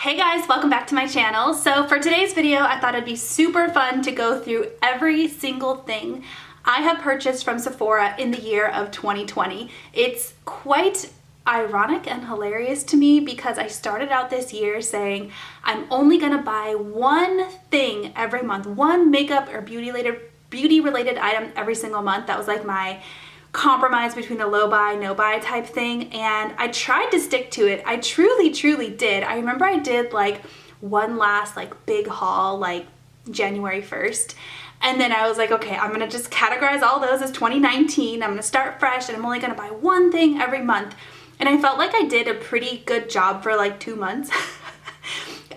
Hey guys, welcome back to my channel. So for today's video, I thought it'd be super fun to go through every single thing I have purchased from Sephora in the year of 2020. It's quite ironic and hilarious to me because I started out this year saying I'm only gonna buy one thing every month, one makeup or beauty related item every single month. That was like my compromise between a low buy, no buy type thing, and I tried to stick to it. I truly did. I remember I did like one last like big haul like January 1st, and then I was like, okay, I'm gonna just categorize all those as 2019. I'm gonna start fresh and I'm only gonna buy one thing every month. And I felt like I did a pretty good job for like 2 months.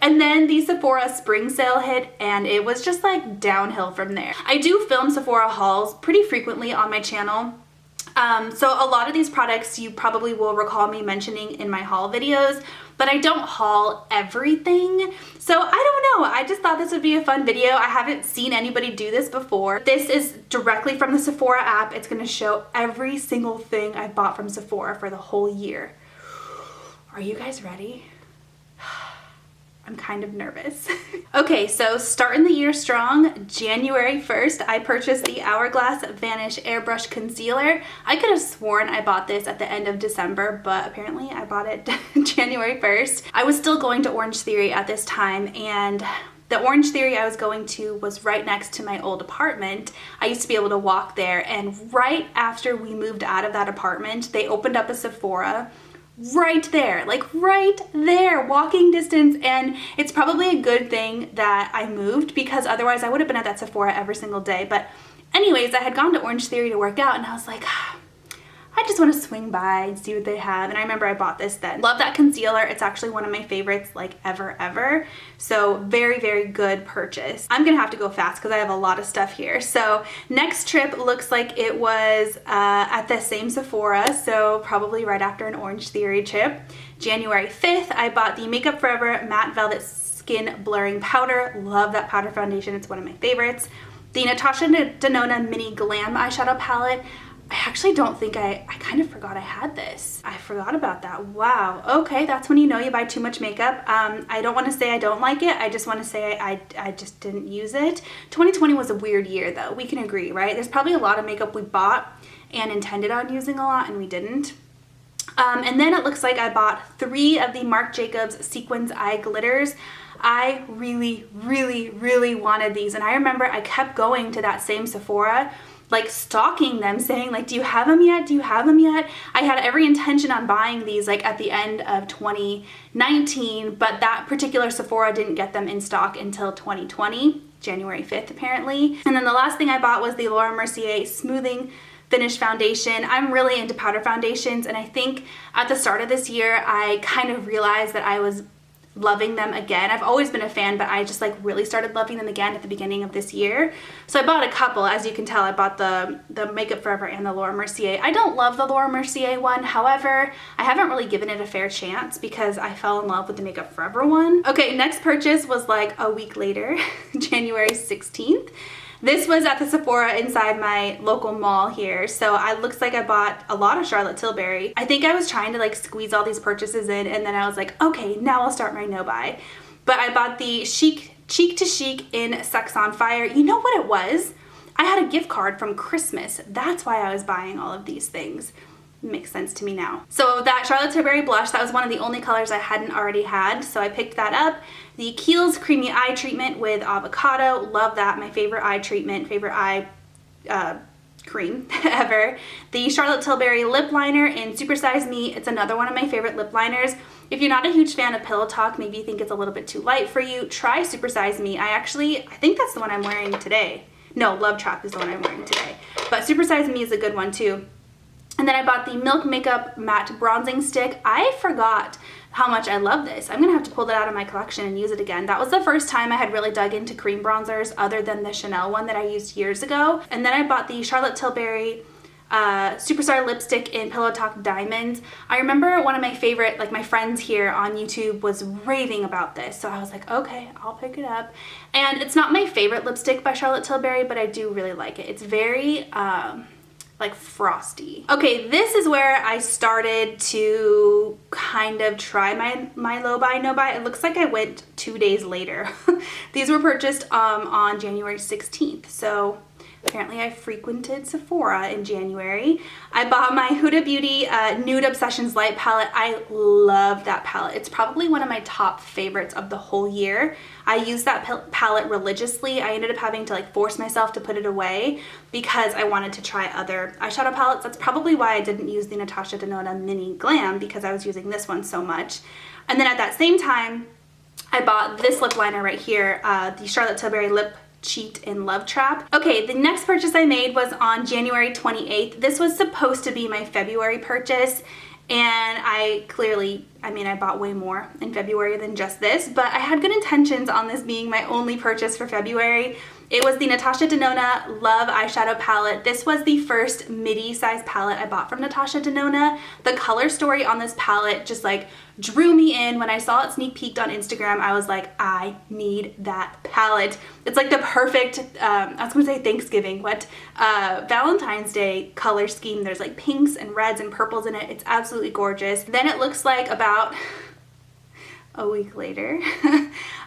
And then the Sephora spring sale hit and it was just like downhill from there. I do film Sephora hauls pretty frequently on my channel. So a lot of these products you probably will recall me mentioning in my haul videos, but I don't haul everything. So I don't know, I just thought this would be a fun video. I haven't seen anybody do this before. This is directly from the Sephora app. It's gonna show every single thing I bought from Sephora for the whole year. Are you guys ready? I'm kind of nervous. Okay, so starting the year strong, January 1st, I purchased the Hourglass Vanish Airbrush Concealer. I could have sworn I bought this at the end of December, but apparently I bought it January 1st. I was still going to Orange Theory at this time, and the Orange Theory I was going to was right next to my old apartment. I used to be able to walk there, and right after we moved out of that apartment, they opened up a Sephora right there, like right there, walking distance. And it's probably a good thing that I moved because otherwise I would have been at that Sephora every single day. But anyways, I had gone to Orange Theory to work out and I was like, I just want to swing by and see what they have. And I remember I bought this then. Love that concealer. It's actually one of my favorites like ever. So very good purchase. I'm gonna have to go fast because I have a lot of stuff here. So next trip looks like it was at the same Sephora, so probably right after an Orange Theory trip. January 5th, I bought the Makeup Forever Matte Velvet Skin Blurring Powder. Love that powder foundation. It's one of my favorites. The Natasha Denona Mini Glam Eyeshadow Palette. I actually don't think I kind of forgot I had this. I forgot about that. Wow. Okay, that's when you know you buy too much makeup. I don't want to say I don't like it. I just want to say I just didn't use it. 2020 was a weird year though. We can agree, right? There's probably a lot of makeup we bought and intended on using a lot and we didn't. And then it looks like I bought 3 of the Marc Jacobs Sequins Eye Glitters. I really wanted these, and I remember I kept going to that same Sephora, like stalking them, saying like, do you have them yet? Do you have them yet? I had every intention on buying these like at the end of 2019, but that particular Sephora didn't get them in stock until 2020, January 5th apparently. And then the last thing I bought was the Laura Mercier Smoothing Finish Foundation. I'm really into powder foundations, and I think at the start of this year, I kind of realized that I was loving them again. I've always been a fan, but I just like really started loving them again at the beginning of this year. So I bought a couple. As you can tell, I bought the Makeup Forever and the Laura Mercier. I don't love the Laura Mercier one. However, I haven't really given it a fair chance because I fell in love with the Makeup Forever one. Okay, next purchase was like a week later, January 16th. This was at the Sephora inside my local mall here. So it looks like I bought a lot of Charlotte Tilbury. I think I was trying to like squeeze all these purchases in, and then I was like, okay, now I'll start my no buy. But I bought the Cheek to Chic in Sex on Fire. You know what it was? I had a gift card from Christmas. That's why I was buying all of these things. Makes sense to me now. So that Charlotte Tilbury blush, that was one of the only colors I hadn't already had, so I picked that up. The Kiehl's Creamy Eye Treatment with Avocado, love that, my favorite eye treatment, favorite eye cream ever. The Charlotte Tilbury Lip Liner in Super Size Me, it's another one of my favorite lip liners. If you're not a huge fan of Pillow Talk, maybe you think it's a little bit too light for you, try Super Size Me. I think that's the one I'm wearing today. No, Love Trap is the one I'm wearing today. But Super Size Me is a good one too. And then I bought the Milk Makeup Matte Bronzing Stick. I forgot how much I love this. I'm gonna have to pull that out of my collection and use it again. That was the first time I had really dug into cream bronzers other than the Chanel one that I used years ago. And then I bought the Charlotte Tilbury Superstar Lipstick in Pillow Talk Diamonds. I remember one of my favorite, like my friends here on YouTube was raving about this. So I was like, okay, I'll pick it up. And it's not my favorite lipstick by Charlotte Tilbury, but I do really like it. It's very, like frosty. Okay, this is where I started to kind of try my low buy, no buy. It looks like I went 2 days later. These were purchased on January 16th. So apparently I frequented Sephora in January. I bought my Huda Beauty Nude Obsessions Light palette. I love that palette. It's probably one of my top favorites of the whole year. I use that palette religiously. I ended up having to like force myself to put it away because I wanted to try other eyeshadow palettes. That's probably why I didn't use the Natasha Denona Mini Glam, because I was using this one so much. And then at that same time, I bought this lip liner right here, the Charlotte Tilbury Lip Cheat in Love Trap. Okay, the next purchase I made was on January 28th. This was supposed to be my February purchase, and I bought way more in February than just this, but I had good intentions on this being my only purchase for February. It was the Natasha Denona Love Eyeshadow Palette. This was the first midi size palette I bought from Natasha Denona. The color story on this palette just like drew me in. When I saw it sneak peeked on Instagram, I was like, I need that palette. It's like the perfect, I was gonna say Thanksgiving, Valentine's Day color scheme. There's like pinks and reds and purples in it. It's absolutely gorgeous. Then it looks like about a week later,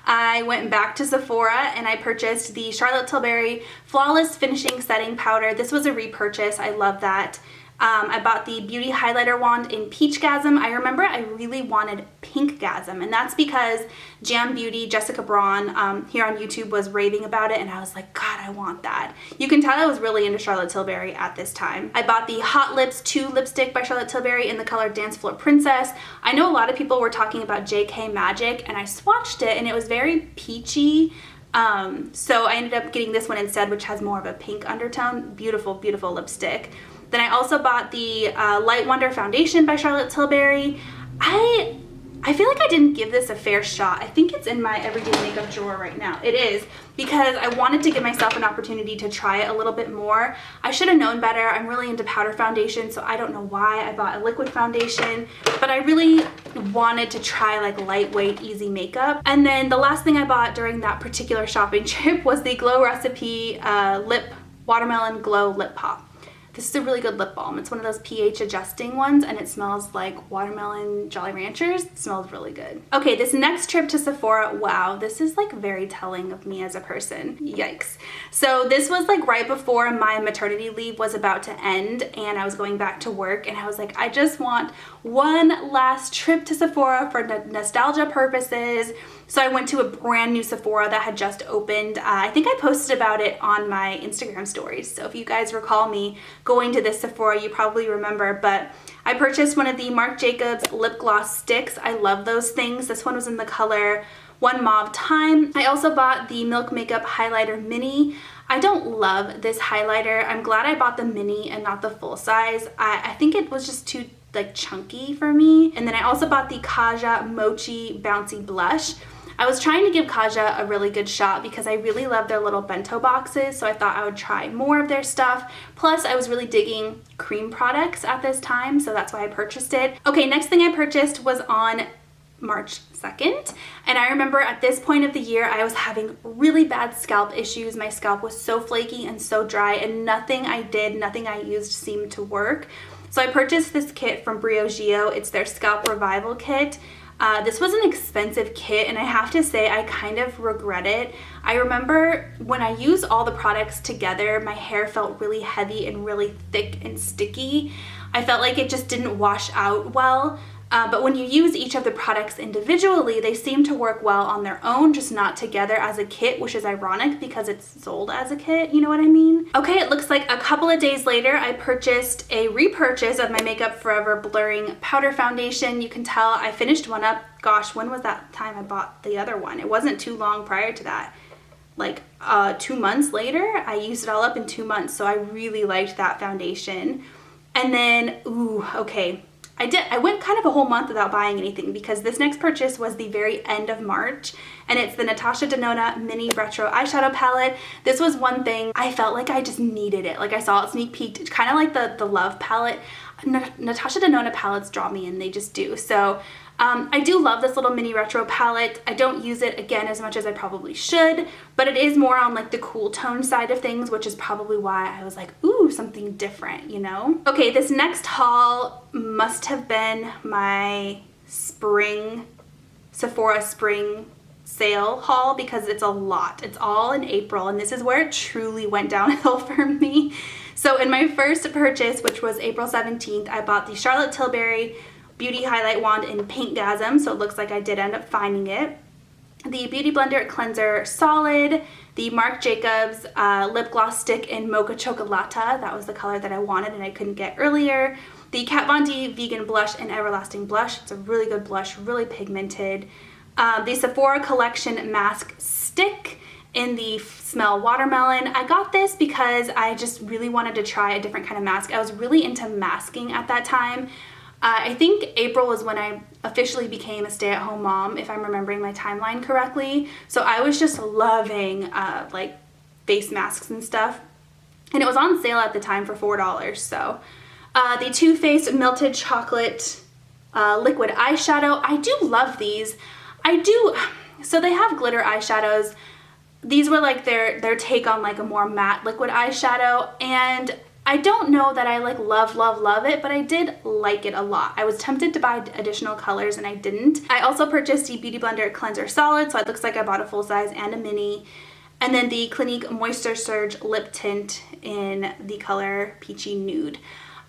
I went back to Sephora and I purchased the Charlotte Tilbury Flawless Finishing Setting Powder. This was a repurchase. I love that. I bought the Beauty Highlighter Wand in Peachgasm. I remember I really wanted Pinkgasm, and that's because Jam Beauty, Jessica Braun, here on YouTube was raving about it, and I was like, God, I want that. You can tell I was really into Charlotte Tilbury at this time. I bought the Hot Lips 2 lipstick by Charlotte Tilbury in the color Dance Floor Princess. I know a lot of people were talking about JK Magic, and I swatched it, and it was very peachy. So I ended up getting this one instead, which has more of a pink undertone. Beautiful, beautiful lipstick. Then I also bought the Light Wonder Foundation by Charlotte Tilbury. I feel like I didn't give this a fair shot. I think it's in my everyday makeup drawer right now. It is, because I wanted to give myself an opportunity to try it a little bit more. I should have known better. I'm really into powder foundation, so I don't know why I bought a liquid foundation, but I really wanted to try like lightweight, easy makeup. And then the last thing I bought during that particular shopping trip was the Glow Recipe Watermelon Glow Lip Pop. This is a really good lip balm. It's one of those pH adjusting ones, and it smells like watermelon Jolly Ranchers. It smells really good. Okay, this next trip to Sephora, wow, this is like very telling of me as a person. Yikes. So this was like right before my maternity leave was about to end, and I was going back to work, and I was like, I just want one last trip to Sephora for nostalgia purposes. So I went to a brand new Sephora that had just opened. I think I posted about it on my Instagram stories. So if you guys recall me going to this Sephora, you probably remember, but I purchased one of the Marc Jacobs lip gloss sticks. I love those things. This one was in the color One Mauve Time. I also bought the Milk Makeup Highlighter Mini. I don't love this highlighter. I'm glad I bought the mini and not the full size. I think it was just too like chunky for me. And then I also bought the Kaja Mochi Bouncy Blush. I was trying to give Kaja a really good shot because I really love their little bento boxes, so I thought I would try more of their stuff. Plus, I was really digging cream products at this time, so that's why I purchased it. Okay, next thing I purchased was on March 2nd, and I remember at this point of the year I was having really bad scalp issues. My scalp was so flaky and so dry, and nothing I did, nothing I used seemed to work. So I purchased this kit from Briogeo. It's their Scalp Revival Kit. This was an expensive kit, and I have to say I kind of regret it. I remember when I used all the products together, my hair felt really heavy and really thick and sticky. I felt like it just didn't wash out well. But when you use each of the products individually, they seem to work well on their own, just not together as a kit, which is ironic because it's sold as a kit, you know what I mean? Okay, it looks like a couple of days later, I purchased a repurchase of my Makeup Forever Blurring Powder Foundation. You can tell I finished one up. Gosh, when was that time I bought the other one? It wasn't too long prior to that. Like 2 months later, I used it all up in 2 months, so I really liked that foundation. And then, ooh, okay. I went kind of a whole month without buying anything because this next purchase was the very end of March, and it's the Natasha Denona Mini Retro Eyeshadow Palette. This was one thing I felt like I just needed it. Like I saw it sneak peeked, kind of like the Love palette. Natasha Denona palettes draw me in, they just do. So I do love this little mini retro palette. I don't use it again as much as I probably should, but it is more on like the cool tone side of things, which is probably why I was like, ooh, something different, you know? Okay, this next haul must have been my Sephora spring sale haul because it's a lot. It's all in April, and this is where it truly went downhill for me. So in my first purchase, which was April 17th, I bought the Charlotte Tilbury Beauty Highlight Wand in Pinkgasm, so it looks like I did end up finding it. The Beauty Blender Cleanser Solid, the Marc Jacobs Lip Gloss Stick in Mocha Chocolata, that was the color that I wanted and I couldn't get earlier. The Kat Von D Vegan Blush in Everlasting Blush, it's a really good blush, really pigmented. The Sephora Collection Mask Stick in the Smell Watermelon. I got this because I just really wanted to try a different kind of mask. I was really into masking at that time. I think April was when I officially became a stay-at-home mom, if I'm remembering my timeline correctly. So I was just loving like face masks and stuff. And it was on sale at the time for $4. So the Too Faced Melted Chocolate Liquid Eyeshadow. I do love these. So they have glitter eyeshadows. These were like their take on like a more matte liquid eyeshadow, and I don't know that I like love it, but I did like it a lot. I was tempted to buy additional colors and I didn't. I also purchased the Beauty Blender Cleanser Solid, so it looks like I bought a full size and a mini. And then the Clinique Moisture Surge Lip Tint in the color Peachy Nude.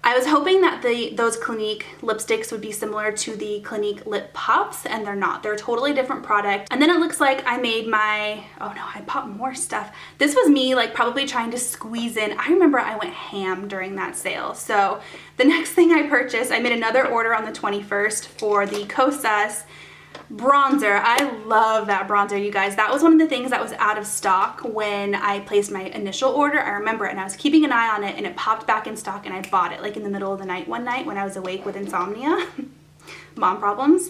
I was hoping that those Clinique lipsticks would be similar to the Clinique Lip Pops, and they're not. They're a totally different product. And then it looks like I made my, oh no, I bought more stuff. This was me like probably trying to squeeze in. I remember I went ham during that sale. So the next thing I purchased, I made another order on the 21st for the Kosas bronzer. I love that bronzer, you guys. That was one of the things that was out of stock when I placed my initial order. I remember it, and I was keeping an eye on it, and it popped back in stock, and I bought it like in the middle of the night one night when I was awake with insomnia. Mom problems.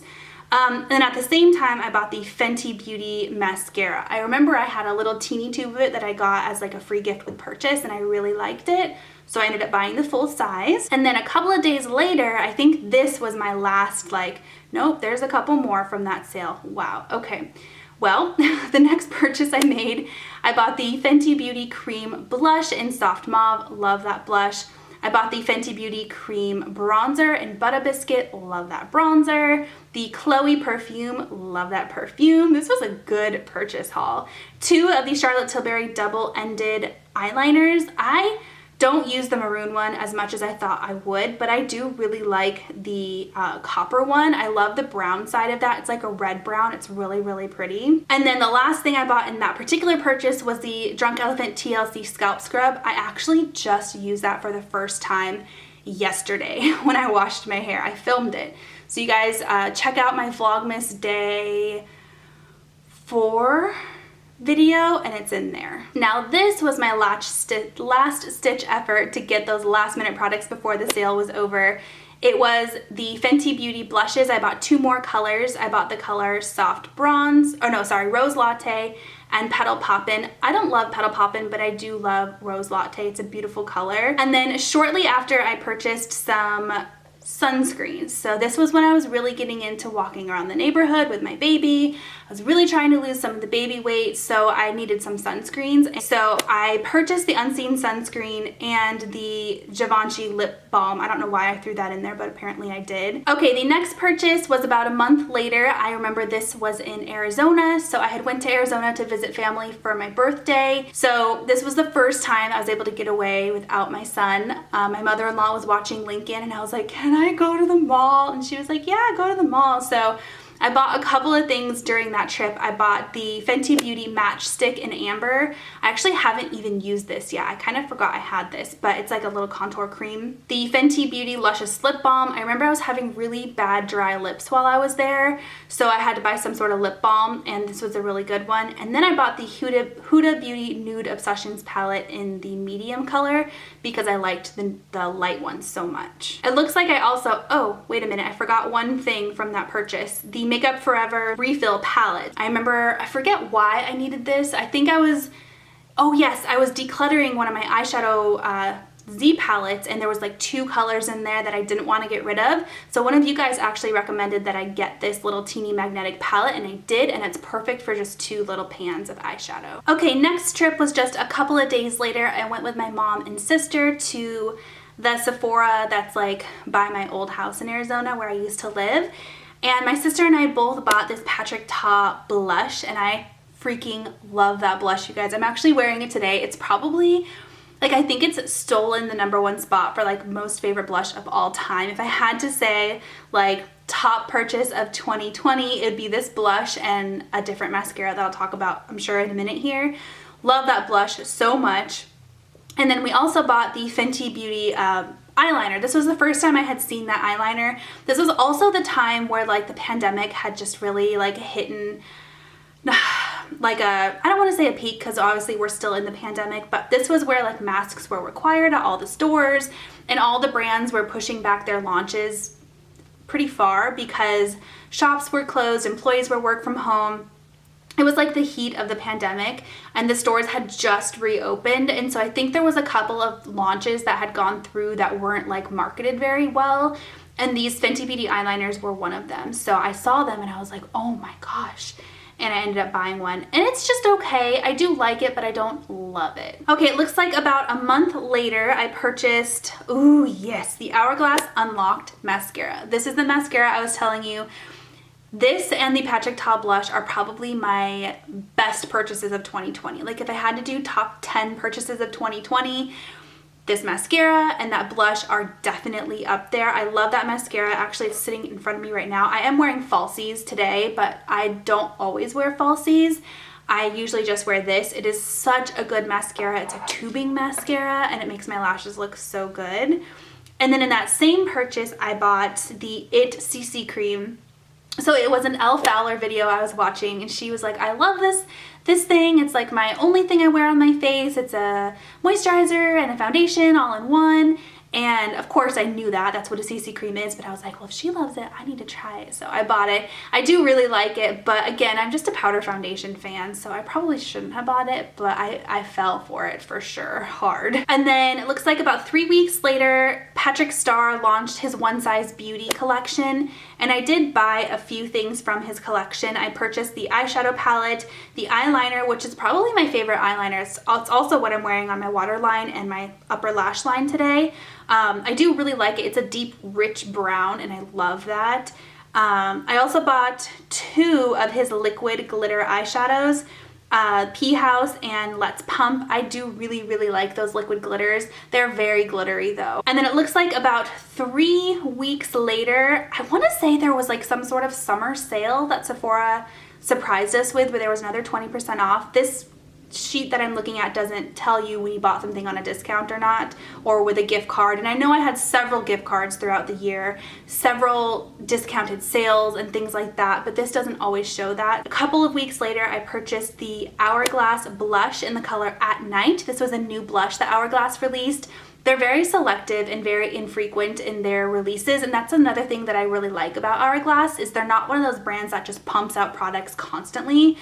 And at the same time, I bought the Fenty Beauty mascara. I remember I had a little teeny tube of it that I got as like a free gift with purchase, and I really liked it. So I ended up buying the full size. And then a couple of days later, I think this was my last, like, nope, there's a couple more from that sale. Wow, okay. Well, the next purchase I made, I bought the Fenty Beauty Cream Blush in Soft Mauve. Love that blush. I bought the Fenty Beauty Cream Bronzer in Butter Biscuit. Love that bronzer. The Chloe perfume. Love that perfume. This was a good purchase haul. 2 of the Charlotte Tilbury double-ended eyeliners. I don't use the maroon one as much as I thought I would, but I do really like the copper one. I love the brown side of that. It's like a red brown. It's really, really pretty. And then the last thing I bought in that particular purchase was the Drunk Elephant TLC Scalp Scrub. I actually just used that for the first time yesterday when I washed my hair. I filmed it. So you guys check out my Vlogmas Day 4 video, and it's in there. Now this was my last stitch effort to get those last minute products before the sale was over. It was the Fenty Beauty blushes. I bought 2 more colors. I bought the color Soft Bronze, or no, sorry, Rose Latte and Petal Poppin'. I don't love Petal Poppin', but I do love Rose Latte. It's a beautiful color. And then shortly after, I purchased some sunscreens. So this was when I was really getting into walking around the neighborhood with my baby. I was really trying to lose some of the baby weight, so I needed some sunscreens. So I purchased the Unseen sunscreen and the Givenchy lip balm. I don't know why I threw that in there, but apparently I did. Okay, the next purchase was about a month later. I remember this was in Arizona. So I had went to Arizona to visit family for my birthday. So this was the first time I was able to get away without my son. My mother-in-law was watching Lincoln, and I was like, can I go to the mall? And she was like, yeah, go to the mall. So I bought a couple of things during that trip. I bought the Fenty Beauty Match Stick in Amber. I actually haven't even used this yet. I kind of forgot I had this, but it's like a little contour cream. The Fenty Beauty Luscious Lip Balm. I remember I was having really bad dry lips while I was there, so I had to buy some sort of lip balm, and this was a really good one. And then I bought the Huda Beauty Nude Obsessions palette in the medium color because I liked the light one so much. It looks like I also, oh, wait a minute, I forgot one thing from that purchase. The Makeup Forever Refill palette. I remember, I forget why I needed this. I think I was, oh yes, I was decluttering one of my eyeshadow Z palettes, and there was like 2 colors in there that I didn't want to get rid of. So one of you guys actually recommended that I get this little teeny magnetic palette, and I did, and it's perfect for just 2 little pans of eyeshadow. Okay, next trip was just a couple of days later. I went with my mom and sister to the Sephora that's like by my old house in Arizona where I used to live. And my sister and I both bought this Patrick Ta blush, and I freaking love that blush, you guys. I'm actually wearing it today. It's probably, like, I think it's stolen the #1 spot for like most favorite blush of all time. If I had to say like top purchase of 2020, it'd be this blush and a different mascara that I'll talk about, I'm sure, in a minute here. Love that blush so much. And then we also bought the Fenty Beauty eyeliner. This was the first time I had seen that eyeliner. This was also the time where like the pandemic had just really like hit like a, I don't want to say a peak because obviously we're still in the pandemic, but this was where like masks were required at all the stores, and all the brands were pushing back their launches pretty far because shops were closed, employees were work from home. It was like the heat of the pandemic, and the stores had just reopened, and so I think there was a couple of launches that had gone through that weren't like marketed very well, and these Fenty Beauty eyeliners were one of them. So I saw them and I was like, oh my gosh. And I ended up buying one, and it's just okay. I do like it, but I don't love it. Okay, it looks like about a month later, I purchased, ooh yes, the Hourglass Unlocked Mascara. This is the mascara I was telling you. This and the Patrick Ta blush are probably my best purchases of 2020. Like if I had to do top 10 purchases of 2020, this mascara and that blush are definitely up there. I love that mascara. Actually, it's sitting in front of me right now. I am wearing falsies today, but I don't always wear falsies. I usually just wear this. It is such a good mascara. It's a tubing mascara, and it makes my lashes look so good. And then in that same purchase, I bought the IT CC cream. So it was an Elle Fowler video I was watching, and she was like, I love this thing. It's like my only thing I wear on my face. It's a moisturizer and a foundation all in one. And of course I knew that that's what a CC cream is, but I was like, well, if she loves it, I need to try it. So I bought it. I do really like it, but again, I'm just a powder foundation fan, so I probably shouldn't have bought it, but I fell for it for sure, hard. And then it looks like about 3 weeks later, Patrick Starr launched his One Size Beauty collection, and I did buy a few things from his collection. I purchased the eyeshadow palette, the eyeliner, which is probably my favorite eyeliner. It's also what I'm wearing on my waterline and my upper lash line today. I do really like it. It's a deep, rich brown, and I love that. I also bought 2 of his liquid glitter eyeshadows, P House and Let's Pump. I do really, really like those liquid glitters. They're very glittery though. And then it looks like about 3 weeks later, I want to say there was like some sort of summer sale that Sephora surprised us with, where there was another 20% off. This sheet that I'm looking at doesn't tell you when you bought something on a discount or not, or with a gift card. And I know I had several gift cards throughout the year, several discounted sales and things like that, but this doesn't always show that. A couple of weeks later, I purchased the Hourglass blush in the color At Night. This was a new blush that Hourglass released. They're very selective and very infrequent in their releases, and that's another thing that I really like about Hourglass, is they're not one of those brands that just pumps out products constantly.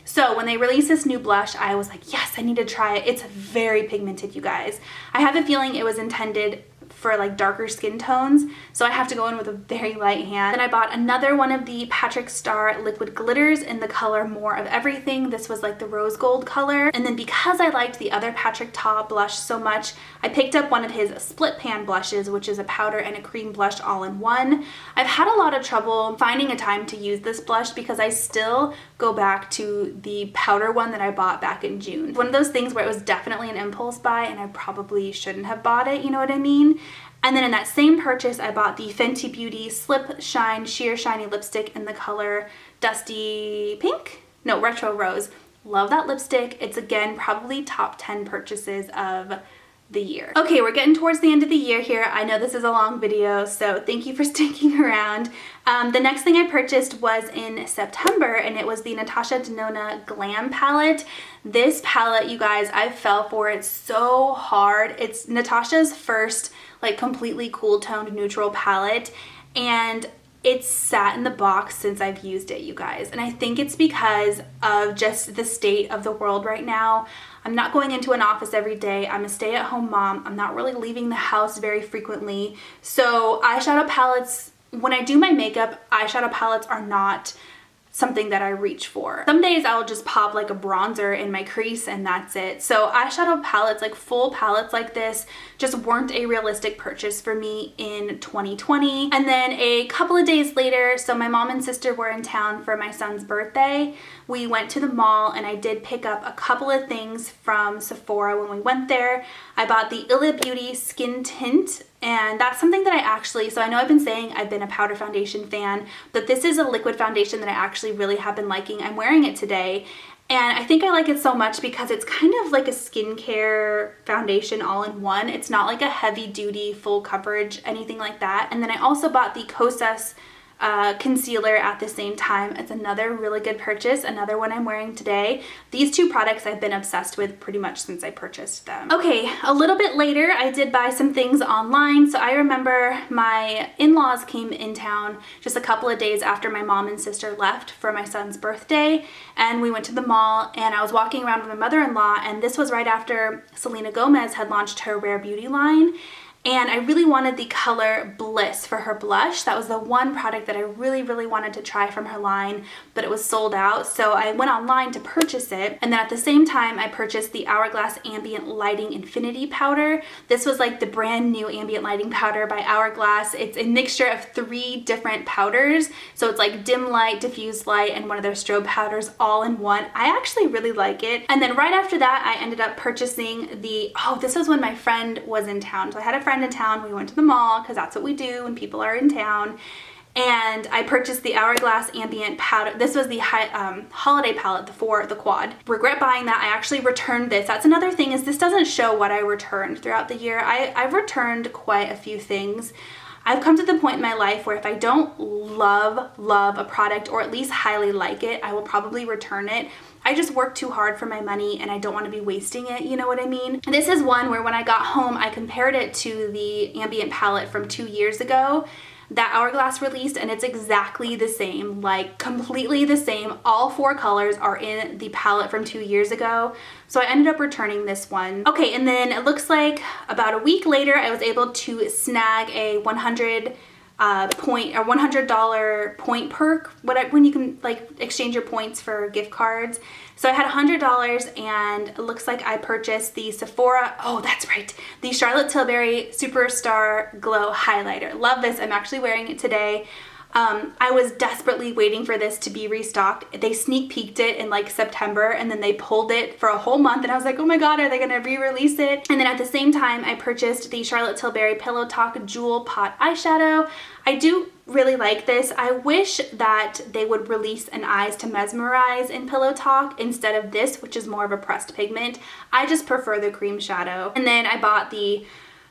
So when they released this new blush, I was like, yes, I need to try it. It's very pigmented, you guys. I have a feeling it was intended for like darker skin tones, so I have to go in with a very light hand. Then I bought another one of the Patrick Starr liquid glitters in the color More of Everything. This was like the rose gold color. And then because I liked the other Patrick Ta blush so much, I picked up one of his split pan blushes, which is a powder and a cream blush all in one. I've had a lot of trouble finding a time to use this blush because I still go back to the powder one that I bought back in June. One of those things where it was definitely an impulse buy and I probably shouldn't have bought it, you know what I mean? And then in that same purchase, I bought the Fenty Beauty Slip Shine Sheer Shiny Lipstick in the color Dusty Pink? No, Retro Rose. Love that lipstick. It's again probably top 10 purchases of the year. Okay, we're getting towards the end of the year here. I know this is a long video, so thank you for sticking around. The next thing I purchased was in September, and it was the Natasha Denona Glam palette. This palette, you guys, I fell for it so hard. It's Natasha's first like completely cool toned neutral palette, and it's sat in the box since I've used it, you guys. And I think it's because of just the state of the world right now. I'm not going into an office every day. I'm a stay-at-home mom. I'm not really leaving the house very frequently. So eyeshadow palettes, when I do my makeup, eyeshadow palettes are not something that I reach for. Some days I'll just pop like a bronzer in my crease and that's it. So eyeshadow palettes, like full palettes like this, just weren't a realistic purchase for me in 2020. And then a couple of days later, so my mom and sister were in town for my son's birthday. We went to the mall and I did pick up a couple of things from Sephora when we went there. I bought the Illa Beauty Skin Tint, and that's something that I actually, so I know I've been saying I've been a powder foundation fan, but this is a liquid foundation that I actually really have been liking. I'm wearing it today, and I think I like it so much because it's kind of like a skincare foundation all in one. It's not like a heavy duty, full coverage, anything like that. And then I also bought the Kosas concealer at the same time. It's another really good purchase, another one I'm wearing today. These two products I've been obsessed with pretty much since I purchased them. Okay, a little bit later I did buy some things online. So I remember my in-laws came in town just a couple of days after my mom and sister left for my son's birthday, and we went to the mall and I was walking around with my mother-in-law, and this was right after Selena Gomez had launched her Rare Beauty line. And I really wanted the color Bliss for her blush. That was the one product that I really, really wanted to try from her line, but it was sold out. So I went online to purchase it. And then at the same time, I purchased the Hourglass Ambient Lighting Infinity Powder. This was like the brand new ambient lighting powder by Hourglass. It's a mixture of 3 different powders. So it's like dim light, diffuse light, and one of their strobe powders all in one. I actually really like it. And then right after that, I ended up purchasing the, this was when my friend was in town. So I had a friend in town. We went to the mall because that's what we do when people are in town, and I purchased the Hourglass Ambient Powder. This was the holiday palette, the quad. Regret buying that. I actually returned this. That's another thing, is this doesn't show what I returned throughout the year. I've returned quite a few things. I've come to the point in my life where if I don't love a product, or at least highly like it, I will probably return it. I just work too hard for my money and I don't want to be wasting it, you know what I mean? This is one where when I got home, I compared it to the ambient palette from 2 years ago that Hourglass released, and it's exactly the same, like completely the same. All 4 colors are in the palette from 2 years ago. So I ended up returning this one. Okay, and then it looks like about a week later, I was able to snag a $100 point perk, when you can like exchange your points for gift cards. So I had $100, and it looks like I purchased the Sephora, that's right, the Charlotte Tilbury Superstar Glow Highlighter. Love this. I'm actually wearing it today. I was desperately waiting for this to be restocked. They sneak peeked it in like September, and then they pulled it for a whole month, and I was like, oh my god, are they gonna re-release it? And then at the same time, I purchased the Charlotte Tilbury Pillow Talk Jewel Pot Eyeshadow. I do really like this. I wish that they would release an Eyes to Mesmerize in Pillow Talk instead of this, which is more of a pressed pigment. I just prefer the cream shadow. And then I bought the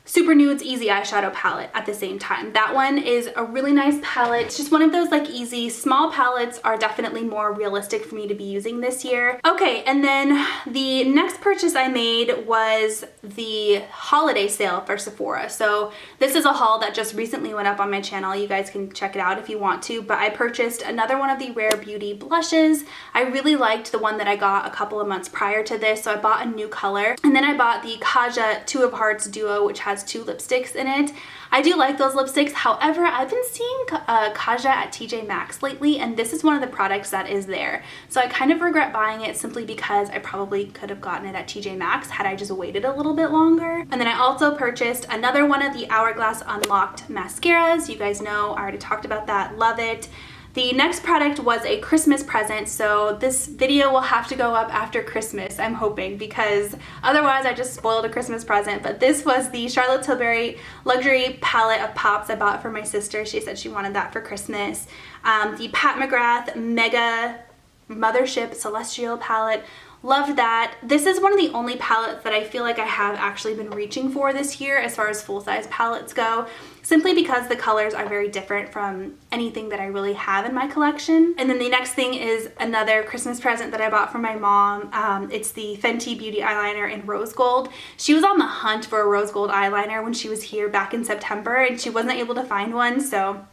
Super Nudes Easy Eyeshadow Palette at the same time. That one is a really nice palette. It's just one of those like easy, small palettes are definitely more realistic for me to be using this year. Okay, and then the next purchase I made was the holiday sale for Sephora. So this is a haul that just recently went up on my channel. You guys can check it out if you want to, but I purchased another one of the Rare Beauty blushes. I really liked the one that I got a couple of months prior to this, so I bought a new color. And then I bought the Kaja 2 of Hearts Duo, which has 2 lipsticks in it. I do like those lipsticks. However, I've been seeing Kaja at TJ Maxx lately, and this is one of the products that is there. So I kind of regret buying it simply because I probably could have gotten it at TJ Maxx had I just waited a little bit longer. And then I also purchased another one of the Hourglass Unlocked mascaras. You guys know, I already talked about that. Love it. The next product was a Christmas present, so this video will have to go up after Christmas, I'm hoping, because otherwise I just spoiled a Christmas present. But this was the Charlotte Tilbury Luxury Palette of Pops I bought for my sister. She said she wanted that for Christmas. The Pat McGrath Mega Mothership Celestial Palette. Loved that. This is one of the only palettes that I feel like I have actually been reaching for this year as far as full-size palettes go, simply because the colors are very different from anything that I really have in my collection. And then the next thing is another Christmas present that I bought for my mom. It's the Fenty Beauty Eyeliner in Rose Gold. She was on the hunt for a rose gold eyeliner when she was here back in September, and she wasn't able to find one, so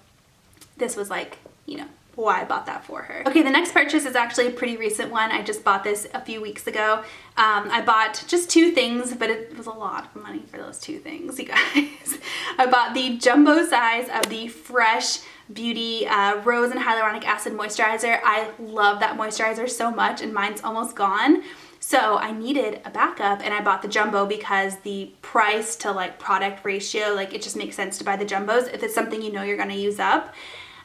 this was like, you know, why I bought that for her. Okay, the next purchase is actually a pretty recent one. I just bought this a few weeks ago. I bought just 2 things, but it was a lot of money for those 2 things, you guys. I bought the jumbo size of the Fresh Beauty Rose and Hyaluronic Acid Moisturizer. I love that moisturizer so much, and mine's almost gone. So I needed a backup, and I bought the jumbo because the price to like product ratio, like it just makes sense to buy the jumbos if it's something you know you're gonna use up.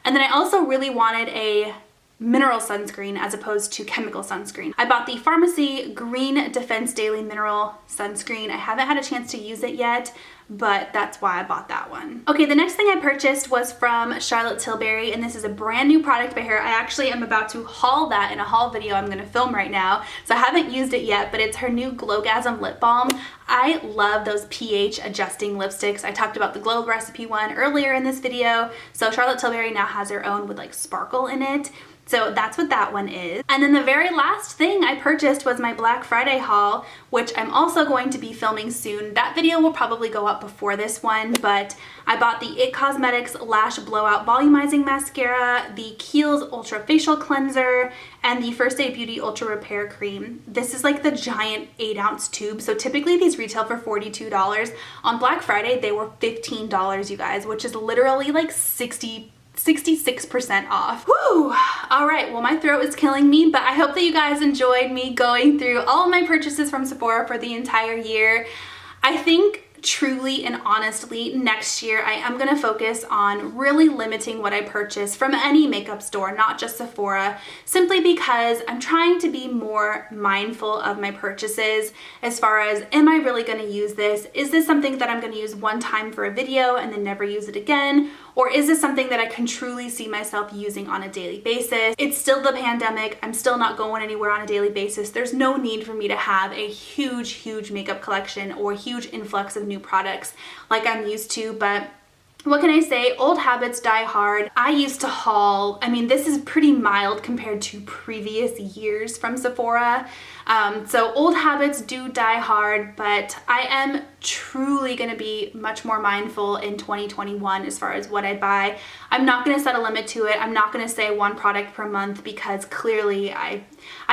And then I also really wanted a mineral sunscreen as opposed to chemical sunscreen. I bought the Pharmacy Green Defense Daily Mineral Sunscreen. I haven't had a chance to use it yet, but that's why I bought that one. Okay, the next thing I purchased was from Charlotte Tilbury, and this is a brand new product by her. I actually am about to haul that in a haul video I'm gonna film right now, so I haven't used it yet, but it's her new Glowgasm Lip Balm. I love those pH adjusting lipsticks. I talked about the Glow Recipe one earlier in this video, so Charlotte Tilbury now has her own with like sparkle in it. So that's what that one is. And then the very last thing I purchased was my Black Friday haul, which I'm also going to be filming soon. That video will probably go up before this one, but I bought the IT Cosmetics Lash Blowout Volumizing Mascara, the Kiehl's Ultra Facial Cleanser, and the First Aid Beauty Ultra Repair Cream. This is like the giant 8-ounce tube, so typically these retail for $42. On Black Friday, they were $15, you guys, which is literally like 66% off. Woo! All right, well, my throat is killing me, but I hope that you guys enjoyed me going through all of my purchases from Sephora for the entire year. I think truly and honestly, next year I am gonna focus on really limiting what I purchase from any makeup store, not just Sephora, simply because I'm trying to be more mindful of my purchases as far as, am I really gonna use this? Is this something that I'm gonna use one time for a video and then never use it again? Or is this something that I can truly see myself using on a daily basis? It's still the pandemic. I'm still not going anywhere on a daily basis. There's no need for me to have a huge makeup collection or huge influx of new products like I'm used to, but what can I say? Old habits die hard. I used to haul, I mean, this is pretty mild compared to previous years from Sephora. So old habits do die hard, but I am truly gonna be much more mindful in 2021 as far as what I buy. I'm not gonna set a limit to it. I'm not gonna say 1 product per month because clearly I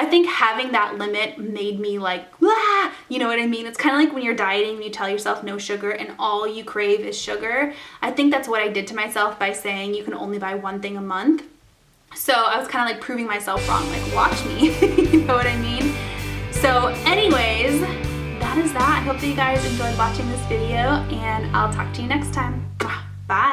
think having that limit made me like, ah, you know what I mean? It's kind of like when you're dieting and you tell yourself no sugar and all you crave is sugar. I think that's what I did to myself by saying you can only buy 1 thing a month. So I was kind of like proving myself wrong, like watch me, you know what I mean? So anyways, that is that. I hope that you guys enjoyed watching this video, and I'll talk to you next time. Bye.